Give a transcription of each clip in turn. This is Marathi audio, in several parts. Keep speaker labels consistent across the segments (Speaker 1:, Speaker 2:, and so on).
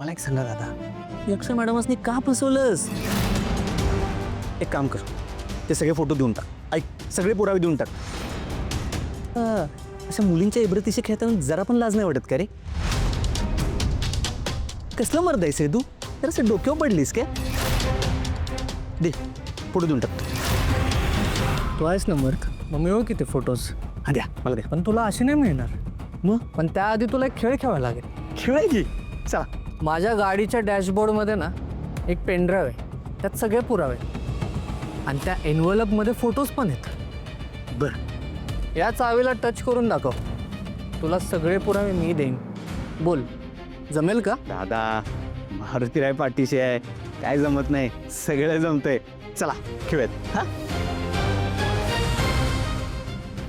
Speaker 1: मला एक सांगा दादा, यक्षा मॅडमसनी का फसवलंस? एक काम कर, ते सगळे फोटो देऊन टाक. ऐक, सगळे पुरावे देऊन टाक. अशा मुलींच्या इब्रतीशी खेळताना जरा पण लाज नाही वाटत का रे? कसलं मर्द आहेस रे तू? तर असं डोक्यावर पडलीस काय? दे, फोटो देऊन टाकतो.
Speaker 2: तू आहेस ना मर्क, मग मिळू किती फोटोज?
Speaker 1: हा द्या, मला द्या.
Speaker 2: पण तुला असे नाही मिळणार.
Speaker 1: मग
Speaker 2: पण त्याआधी तुला एक खेळ खेळावा लागेल.
Speaker 1: खेळाय की. चला.
Speaker 2: माझ्या गाडीच्या डॅशबोर्डमध्ये ना एक पेनड्राईव्ह आहे, त्यात सगळे पुरावे आणि त्या एनव्हलपमध्ये फोटोज पण आहेत.
Speaker 1: बरं,
Speaker 2: या चावीला टच करून दाखव, तुला सगळे पुरावे मी देईन. बोल, जमेल का?
Speaker 1: दादा मारुती राय पाठीशी आहे, काय जमत नाही, सगळं जमतंय. चला खेळूयात. हा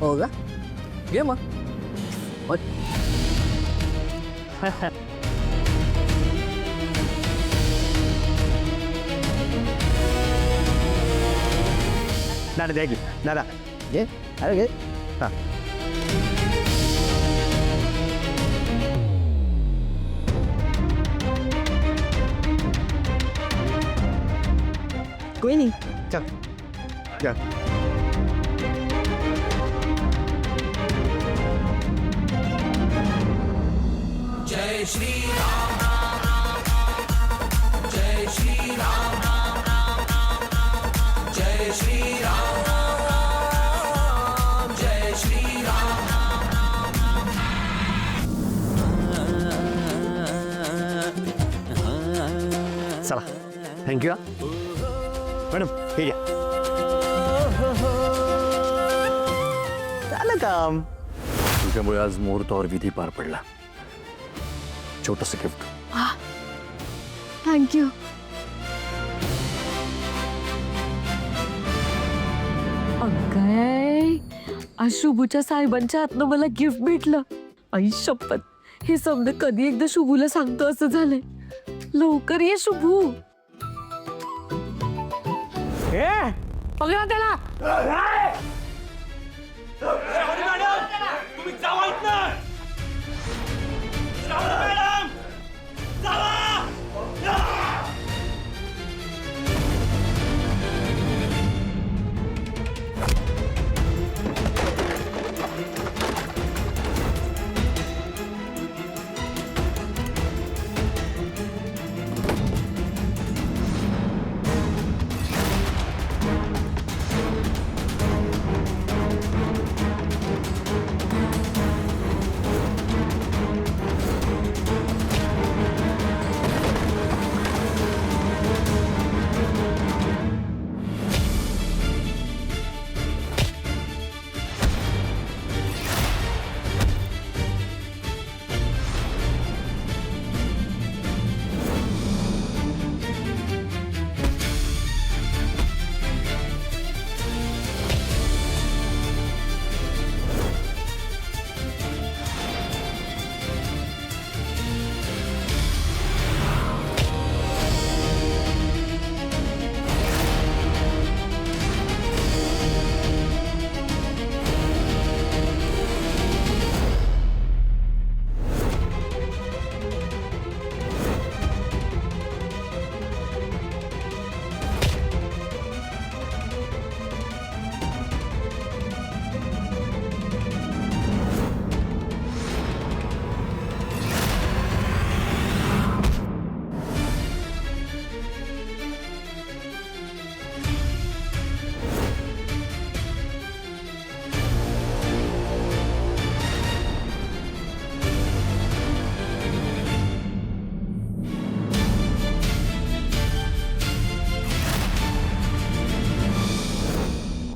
Speaker 2: हो का? घे मग.
Speaker 1: दादा द्या की. दादा घे. अरे घे. हां कोई नहीं. चल चल.
Speaker 3: जय श्री राम राम राम राम, जय श्री राम राम राम राम, जय श्री राम राम राम, जय श्री राम राम राम.
Speaker 1: चला, थँक्यू. मॅडम हे घ्या. झालं काम.
Speaker 4: तुझ्यामुळे आज मुहूर्तावर विधी पार पडला. छोटंसं गिफ्ट.
Speaker 5: थँक्यू. अगं, आज शुभूच्या साहेबांच्या हातनं मला गिफ्ट भेटलं. आई शपथ, हे समजा कधी एकदा शुभूला सांगतो असं झालंय. लवकर ये शुभू.
Speaker 2: पकडा त्याला.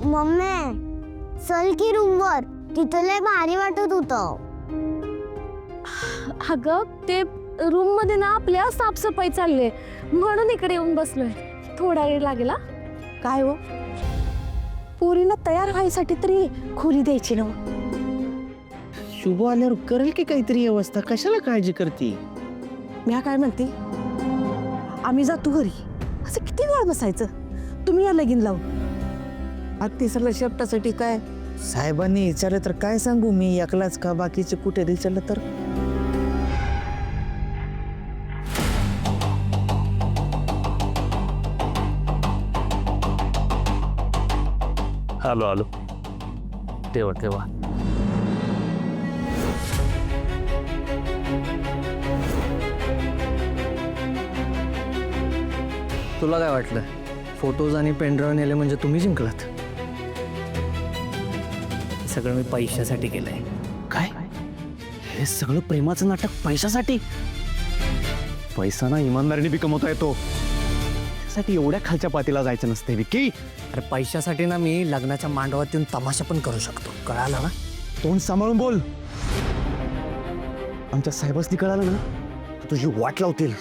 Speaker 6: मम्मी चल की रूमवर, तिथं लय भारी वाटत होतं.
Speaker 5: अगं, ते रूम मध्ये ना आपल्या साफसफाई चालली, म्हणून इकडे येऊन बसलोय. थोडा वेळ लागेल. काय हो, पोरीला तयार व्हायसाठी तरी खोली द्यायची ना.
Speaker 7: शुभ आल्यावर करेल की काहीतरी व्यवस्था, कशाला काळजी करते?
Speaker 5: मी काय म्हणते, आम्ही जातो घरी. असं किती वेळ बसायचं? तुम्ही या लगीन लावून.
Speaker 7: तिसऱ्या शेपटासाठी काय साहेबांनी विचारलं तर काय सांगू? मी एकलाच का, बाकीचे कुठे विचारलं तर
Speaker 4: आलो आलो. तेव्हा तेव्हा
Speaker 2: तुला काय वाटलं फोटोज आणि पेनड्राईव्ह नेले म्हणजे तुम्ही जिंकलात? हे सगळं मी पैशासाठी केलंय.
Speaker 1: काय हे सगळं प्रेमाचं नाटक पैशासाठी? पैसा ना इमानदारीने बी कमवता येतो, त्यासाठी एवढ्या खालच्या पातीला जायचं नसते विकी.
Speaker 2: अरे पैशासाठी ना मी लग्नाच्या मांडवात येऊन तमाशा पण करू शकतो, कळालं ना?
Speaker 1: तोंड सांभाळून बोल. आमच्या साहेबांनी कळालं ना तर तुझी वाट लावतील.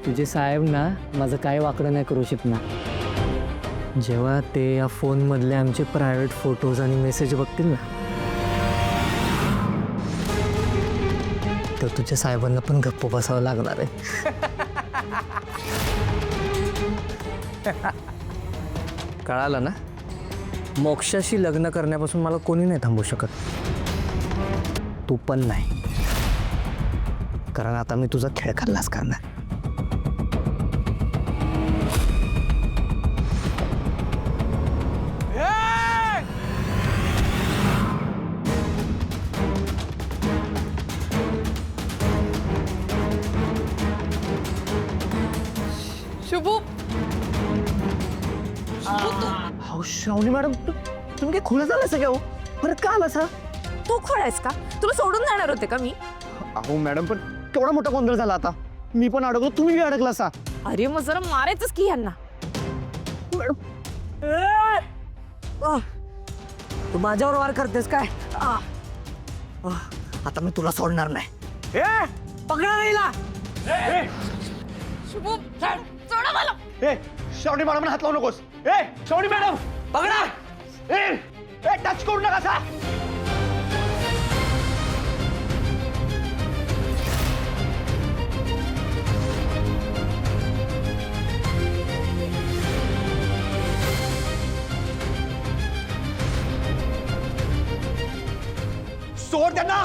Speaker 2: तुझे साहेब ना माझं काय वाकडं नाही करू शकणार. जेव्हा ते या फोनमधले आमचे प्रायव्हेट फोटोज आणि मेसेज बघतील ना, तर तुझ्या साहेबांना पण गप्प बसावं लागणार आहे. कळालं ना? मोक्षाशी लग्न करण्यापासून मला कोणी नाही थांबू शकत, तू पण नाही, कारण आता मी तुझा खेळ खाल्लाच करणार.
Speaker 1: श्रावणी मॅडम तुम्ही काय खुलं झालं सगळं हो? परत का आला सा?
Speaker 5: तू खोळायस का? तुला सोडून जाणार होते का मी?
Speaker 1: अहो मॅडम पण केवढा मोठा गोंधळ झाला आता. मी पण अडकलो, तुम्ही बी अडकला सा.
Speaker 5: अरे मग जरा मारायचंच की यांना.
Speaker 2: तू माझ्यावर वार करतेस काय? आता मी तुला सोडणार नाही. पकडा नाहीला.
Speaker 1: ए श्रावणी मॅडम हात लावू नकोस. ए श्रावणी मॅडम
Speaker 2: पकडा.
Speaker 1: ए टच करू नका सा. सोड त्यांना.